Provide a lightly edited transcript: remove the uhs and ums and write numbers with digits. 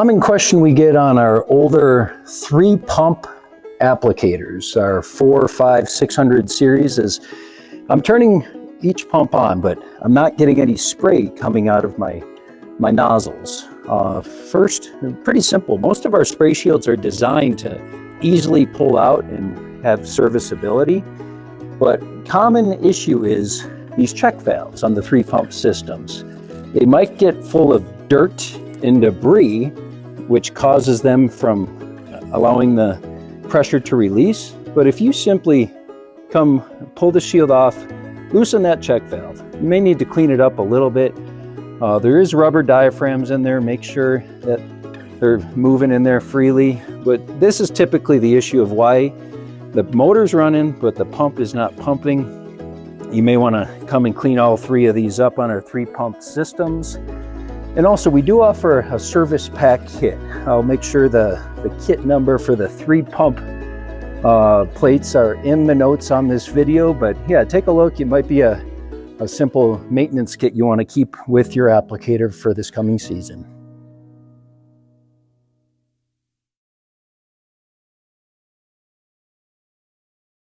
common question we get on our older 3-pump applicators, our 4, 5, 600 series, is I'm turning each pump on, but I'm not getting any spray coming out of my nozzles. First, pretty simple. Most of our spray shields are designed to easily pull out and have serviceability, but common issue is these check valves on the 3-pump systems. They might get full of dirt and debris, which causes them from allowing the pressure to release. But if you simply come pull the shield off, loosen that check valve. You may need to clean it up a little bit. There is rubber diaphragms in there. Make sure that they're moving in there freely. But this is typically the issue of why the motor's running, but the pump is not pumping. You may want to come and clean all 3 of these up on our 3-pump systems. And also, we do offer a service pack kit. I'll make sure the kit number for the 3-pump plates are in the notes on this video. But yeah, take a look. It might be a simple maintenance kit you want to keep with your applicator for this coming season.